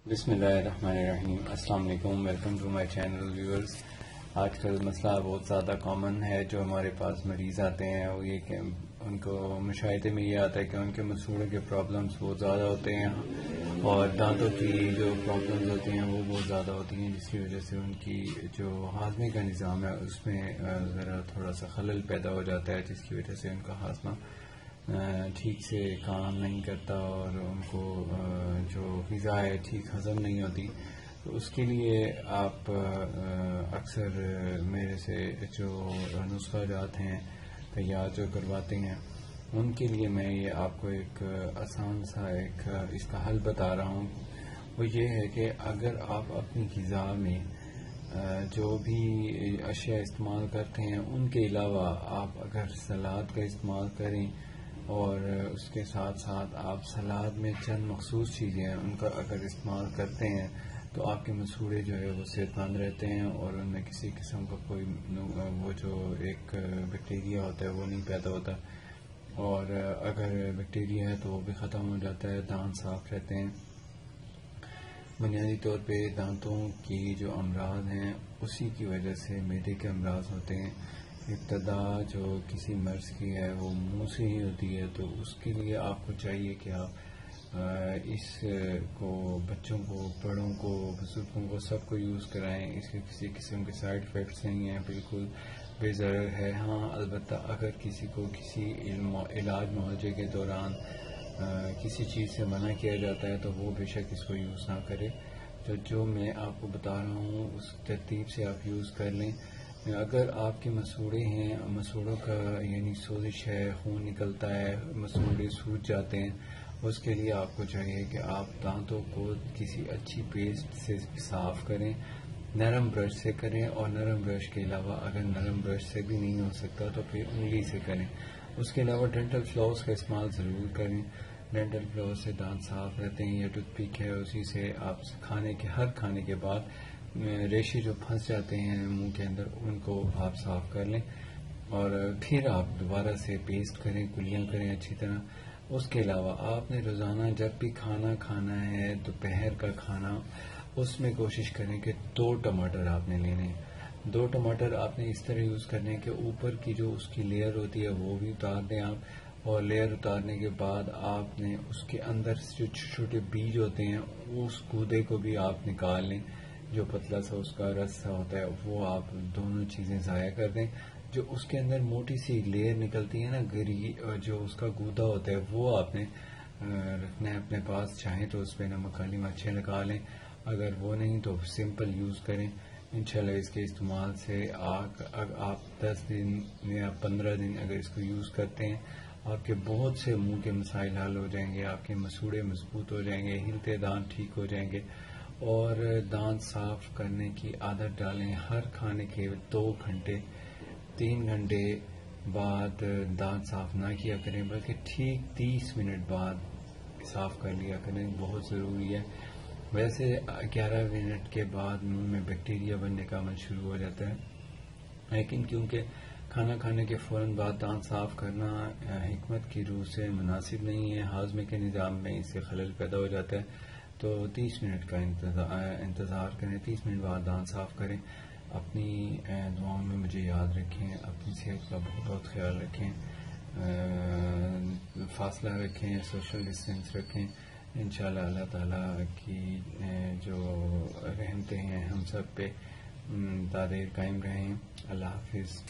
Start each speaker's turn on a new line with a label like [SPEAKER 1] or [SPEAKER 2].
[SPEAKER 1] بسم اللہ الرحمن الرحیم. السلام علیکم. Welcome to my channel viewers. آج کل مسئلہ بہت زیادہ کامن ہے. جو ہمارے پاس مریض آتے ہیں وہ یہ کہ ان کو مشاہدے میں یہ آتا ہے کہ ان کے مسوڑوں کے پرابلمس بہت زیادہ ہوتے ہیں اور دانتوں کی جو پرابلمس ہوتی ہیں وہ بہت زیادہ ہوتی ہیں، جس کی وجہ سے ان کی جو ہاضمے کا نظام ہے اس میں ذرا تھوڑا سا خلل پیدا ہو جاتا ہے، جس کی وجہ سے ان کا ہاضمہ ٹھیک سے کام نہیں کرتا اور ان کو جو غذا ہے ٹھیک ہضم نہیں ہوتی. تو اس کے لیے آپ اکثر میرے سے جو نسخہ جات ہیں تیار جو کرواتے ہیں ان کے لیے میں یہ آپ کو ایک آسان سا ایک اس کا حل بتا رہا ہوں. وہ یہ ہے کہ اگر آپ اپنی غذا میں جو بھی اشیاء استعمال کرتے ہیں ان کے علاوہ آپ اگر سلاد کا استعمال کریں اور اس کے ساتھ ساتھ آپ سلاد میں چند مخصوص چیزیں ہیں ان کا اگر استعمال کرتے ہیں تو آپ کے مسوڑے جو ہے وہ صحت مند رہتے ہیں اور ان میں کسی قسم کا کوئی وہ جو ایک بیکٹیریا ہوتا ہے وہ نہیں پیدا ہوتا، اور اگر بیکٹیریا ہے تو وہ بھی ختم ہو جاتا ہے. دانت صاف رہتے ہیں. بنیادی طور پہ دانتوں کی جو امراض ہیں اسی کی وجہ سے معدے کے امراض ہوتے ہیں. ابتدا جو کسی مرض کی ہے وہ منہ سے ہی ہوتی ہے، تو اس کے لیے آپ کو چاہیے کہ آپ اس کو بچوں کو، بڑوں کو، بزرگوں کو سب کو یوز کرائیں. اس کے کسی قسم کے سائیڈ افیکٹس نہیں ہیں، بالکل بے ضرر ہے. ہاں البتہ اگر کسی کو کسی علاج معالجے کے دوران کسی چیز سے منع کیا جاتا ہے تو وہ بے شک اس کو یوز نہ کرے. تو جو میں آپ کو بتا رہا ہوں اس ترتیب سے آپ یوز کر لیں. اگر آپ کے مسوڑے ہیں، مسوڑوں کا یعنی سوزش ہے، خون نکلتا ہے، مسوڑے سوج جاتے ہیں، اس کے لیے آپ کو چاہیے کہ آپ دانتوں کو کسی اچھی پیسٹ سے صاف کریں، نرم برش سے کریں، اور نرم برش کے علاوہ اگر نرم برش سے بھی نہیں ہو سکتا تو پھر انگلی سے کریں. اس کے علاوہ ڈینٹل فلاس کا استعمال ضرور کریں. ڈینٹل فلاس سے دانت صاف رہتے ہیں. یا ٹوتھ پک ہے اسی سے آپ ہر کھانے کے بعد ریشے جو پھنس جاتے ہیں منہ کے اندر ان کو آپ صاف کر لیں اور پھر آپ دوبارہ سے پیسٹ کریں، کلیاں کریں اچھی طرح. اس کے علاوہ آپ نے روزانہ جب بھی کھانا ہے، دوپہر کا کھانا، اس میں کوشش کریں کہ 2 ٹماٹر آپ نے لینے ہیں. 2 ٹماٹر آپ نے اس طرح یوز کرنے کہ اوپر کی جو اس کی لیئر ہوتی ہے وہ بھی اتار دیں آپ، اور لیئر اتارنے کے بعد آپ نے اس کے اندر جو چھوٹے بیج ہوتے ہیں اس گودے کو بھی آپ نکال لیں. جو پتلا سا اس کا رس سا ہوتا ہے وہ آپ دونوں چیزیں ضائع کر دیں. جو اس کے اندر موٹی سی لیئر نکلتی ہے نا گری، جو اس کا گودا ہوتا ہے وہ آپ نے رکھنا ہے اپنے پاس. چاہیں تو اس پہ نمک کالی مرچیں لگا لیں، اگر وہ نہیں تو سمپل یوز کریں. انشاءاللہ اس کے استعمال سے آپ 10 دن یا 15 دن اگر اس کو یوز کرتے ہیں آپ کے بہت سے منہ کے مسائل حل ہو جائیں گے. آپ کے مسوڑے مضبوط ہو جائیں گے، ہلتے دانت ٹھیک ہو جائیں گے. اور دانت صاف کرنے کی عادت ڈالیں. ہر کھانے کے 2 گھنٹے 3 گھنٹے بعد دانت صاف نہ کیا کریں، بلکہ ٹھیک 30 منٹ بعد صاف کر لیا کریں. بہت ضروری ہے. ویسے 11 منٹ کے بعد منہ میں بیکٹیریا بننے کا عمل شروع ہو جاتا ہے، لیکن کیونکہ کھانا کھانے کے فوراً بعد دانت صاف کرنا حکمت کی روح سے مناسب نہیں ہے، ہاضمے کے نظام میں اس سے خلل پیدا ہو جاتا ہے. تو 30 منٹ کا انتظار کریں، 30 منٹ بعد دانت صاف کریں. اپنی دعاؤں میں مجھے یاد رکھیں. اپنی صحت کا بہت بہت خیال رکھیں. فاصلہ رکھیں، سوشل ڈسٹینس رکھیں. انشاءاللہ اللہ تعالیٰ کی جو رحمتیں ہیں ہم سب پہ دائر قائم رہیں. اللہ حافظ.